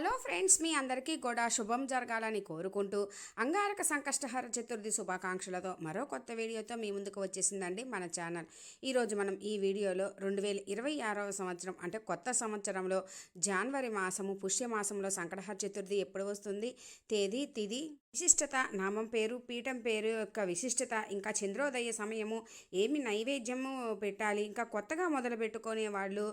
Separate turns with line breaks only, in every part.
Hello friends, మీ అందరికీ కూడా శుభం జరగాలని కోరుకుంటూ అంగారక సంకష్టహర చతుర్థి శుభాకాంక్షలతో మరో కొత్త వీడియోతో మీ ముందుకు వచ్చేసిందండి మన ఛానల్. ఈరోజు మనం ఈ వీడియోలో 2026వ సంవత్సరం అంటే కొత్త సంవత్సరంలో జనవరి మాసము పుష్యమాసంలో సంకటహర చతుర్థి ఎప్పుడు వస్తుంది, తేదీ తిథి విశిష్టత, నామం పేరు, పీఠం పేరు యొక్క విశిష్టత, ఇంకా చంద్రోదయ సమయము, ఏమి నైవేద్యము పెట్టాలి, ఇంకా కొత్తగా మొదలు పెట్టుకునే వాళ్ళు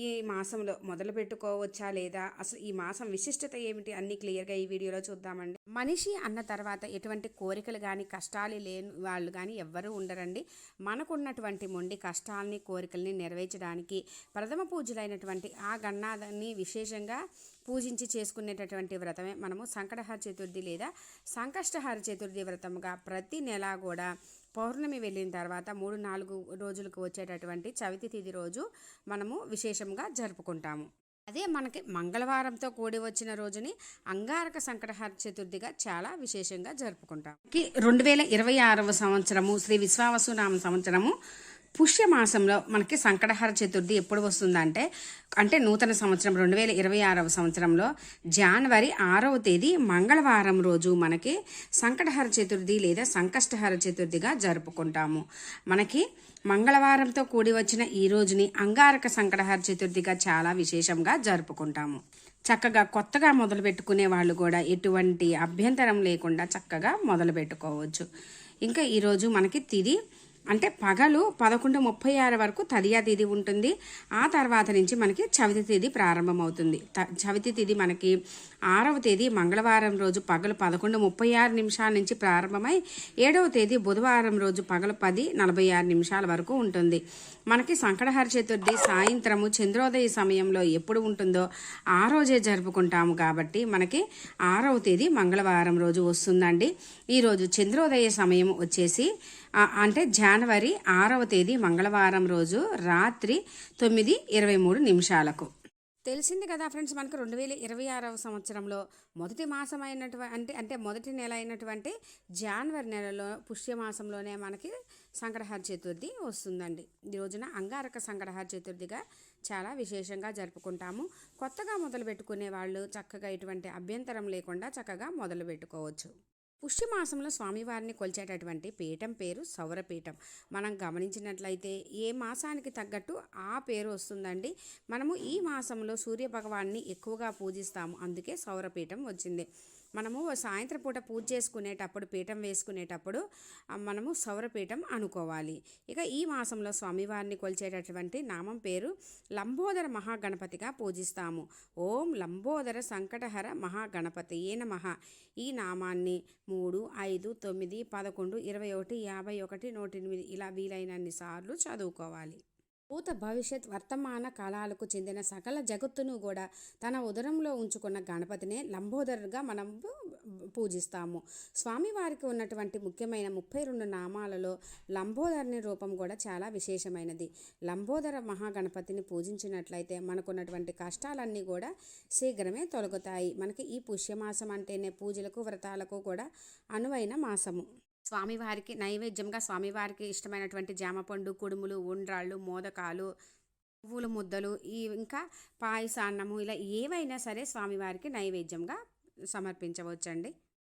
ఈ మాసంలో మొదలు పెట్టుకోవచ్చా లేదా, అసలు ఈ మాసం విశిష్టత ఏమిటి అన్నీ క్లియర్గా ఈ వీడియోలో చూద్దామండి. మనిషి అన్న తర్వాత ఎటువంటి కోరికలు కానీ కష్టాలు లేని వాళ్ళు కానీ ఎవ్వరూ ఉండరండి. మనకున్నటువంటి మొండి కష్టాలని కోరికల్ని నెరవేర్చడానికి ప్రథమ పూజలైనటువంటి ఆ గణనాథాన్ని విశేషంగా పూజించి చేసుకునేటటువంటి వ్రతమే మనము సంకటహర చతుర్థి లేదా సంకష్టహర చతుర్థి వ్రతముగా ప్రతి నెల కూడా పౌర్ణమి వెళ్ళిన తర్వాత 3-4 రోజులకు వచ్చేటటువంటి చవితి తిథి రోజు మనము విశేషంగా జరుపుకుంటాము. అదే మనకి మంగళవారంతో కూడి వచ్చిన రోజుని అంగారక సంకటహర చతుర్థిగా చాలా విశేషంగా జరుపుకుంటాం. 2026వ సంవత్సరము శ్రీ విశ్వావసునామ సంవత్సరము పుష్యమాసంలో మనకి సంకటహర చతుర్థి ఎప్పుడు వస్తుందంటే నూతన సంవత్సరం 2026వ సంవత్సరంలో జనవరి 6వ తేదీ మంగళవారం రోజు మనకి సంకటహర చతుర్థి లేదా సంకష్టహర చతుర్థిగా జరుపుకుంటాము. మనకి మంగళవారంతో కూడి వచ్చిన ఈ రోజుని అంగారక సంకటహర చతుర్థిగా చాలా విశేషంగా జరుపుకుంటాము. చక్కగా కొత్తగా మొదలు పెట్టుకునే వాళ్ళు కూడా ఎటువంటి అభ్యంతరం లేకుండా చక్కగా మొదలు పెట్టుకోవచ్చు. ఇంకా ఈరోజు మనకి తిథి అంటే పగలు 11:36 వరకు తదియా తిథి ఉంటుంది. ఆ తర్వాత నుంచి మనకి చవితి తిథి ప్రారంభమవుతుంది. చవితి తిథి మనకి 6వ తేదీ మంగళవారం రోజు పగలు 11:36 నుంచి ప్రారంభమై 7వ తేదీ బుధవారం రోజు పగలు 10:46 వరకు ఉంటుంది. మనకి సంకటహర చతుర్థి సాయంత్రము చంద్రోదయ సమయంలో ఎప్పుడు ఉంటుందో ఆ రోజే జరుపుకుంటాము కాబట్టి మనకి 6వ తేదీ మంగళవారం రోజు వస్తుందండి. ఈరోజు చంద్రోదయ సమయం వచ్చేసి అంటే జనవరి 6వ తేదీ మంగళవారం రోజు రాత్రి 9:23 తెలిసింది కదా ఫ్రెండ్స్. మనకు 2026వ సంవత్సరంలో మొదటి మాసం అయినటువంటి మొదటి నెల అయినటువంటి జనవరి నెలలో పుష్యమాసంలోనే మనకి సంకటహర చతుర్థి వస్తుందండి. ఈ రోజున అంగారక సంకటహర చతుర్థిగా చాలా విశేషంగా జరుపుకుంటాము. కొత్తగా మొదలు పెట్టుకునే వాళ్ళు చక్కగా ఎటువంటి అభ్యంతరం లేకుండా చక్కగా మొదలు పెట్టుకోవచ్చు. పుష్యమాసంలో స్వామివారిని కొలిచేటటువంటి పీఠం పేరు సౌరపీఠం. మనం గమనించినట్లయితే ఏ మాసానికి తగ్గట్టు ఆ పేరు వస్తుందండి. మనము ఈ మాసంలో సూర్యభగవాన్ని ఎక్కువగా పూజిస్తాము, అందుకే సౌరపీఠం వచ్చింది. మనము సాయంత్రం పూట పూజ చేసుకునేటప్పుడు పీఠం వేసుకునేటప్పుడు మనము సౌరపీఠం అనుకోవాలి. ఇక ఈ మాసంలో స్వామివారిని కొలిచేటటువంటి నామం పేరు లంబోదర మహాగణపతిగా పూజిస్తాము. ఓం లంబోదర సంకటహర మహాగణపతియే నమః. ఈ నామాన్ని 3, 5, 9, 11, 21, 51, 108 ఇలా వీలైనన్ని సార్లు చదువుకోవాలి. భూత భవిష్యత్ వర్తమాన కాలాలకు చెందిన సకల జగత్తును కూడా తన ఉదరంలో ఉంచుకున్న గణపతినే లంబోదరుగా మనం పూజిస్తాము. స్వామివారికి ఉన్నటువంటి ముఖ్యమైన 32 నామాలలో లంబోదరుని రూపం కూడా చాలా విశేషమైనది. లంబోదర మహాగణపతిని పూజించినట్లయితే మనకున్నటువంటి కష్టాలన్నీ కూడా శీఘ్రమే తొలగుతాయి. మనకి ఈ పుష్యమాసం అంటేనే పూజలకు వ్రతాలకు కూడా అనువైన మాసము. స్వామివారికి నైవేద్యంగా స్వామివారికి ఇష్టమైనటువంటి జామపండు, కుడుములు, ఉండ్రాళ్ళు, మోదకాలు, పువ్వుల ముద్దలు, ఇంకా పాయసాన్నము ఇలా ఏవైనా సరే స్వామివారికి నైవేద్యంగా సమర్పించవచ్చండి.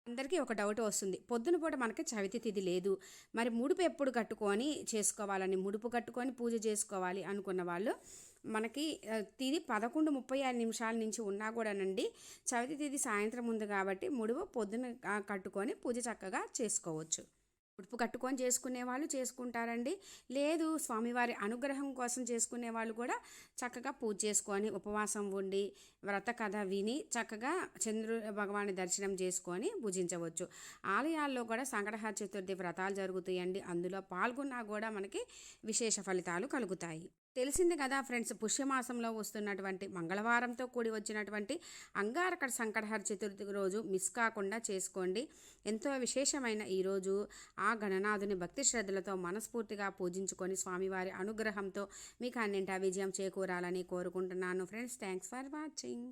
అందరికీ ఒక డౌట్ వస్తుంది, పొద్దున పూట మనకి చవితి తిథి లేదు, మరి ముడుపు ఎప్పుడు కట్టుకొని చేసుకోవాలని, ముడుపు కట్టుకొని పూజ చేసుకోవాలి అనుకున్న వాళ్ళు మనకి తిథి 11:36 నుంచి ఉన్నా కూడానండి చవితి తిథి సాయంత్రం ఉంది కాబట్టి ముడుపు పొద్దున కట్టుకొని పూజ చక్కగా చేసుకోవచ్చు. ఉడుపు కట్టుకొని చేసుకునే వాళ్ళు చేసుకుంటారండి. లేదు స్వామివారి అనుగ్రహం కోసం చేసుకునే వాళ్ళు కూడా చక్కగా పూజ చేసుకొని ఉపవాసం ఉండి వ్రత కథ విని చక్కగా చంద్ర భగవాని దర్శనం చేసుకొని పూజించవచ్చు. ఆలయాల్లో కూడా సంకటహర చతుర్థి వ్రతాలు జరుగుతాయండి. అందులో పాల్గొన్నా కూడా మనకి విశేష ఫలితాలు కలుగుతాయి. తెలిసింది కదా ఫ్రెండ్స్, పుష్యమాసంలో వస్తున్నటువంటి మంగళవారంతో కూడి వచ్చినటువంటి అంగారక సంకటహర చతుర్థి రోజు మిస్ కాకుండా చేసుకోండి. ఎంతో విశేషమైన ఈరోజు ఆ గణనాథుని భక్తి శ్రద్ధలతో మనస్ఫూర్తిగా పూజించుకొని స్వామివారి అనుగ్రహంతో మీకు అన్నింటా విజయం చేకూరాలని కోరుకుంటున్నాను ఫ్రెండ్స్. Thanks for watching.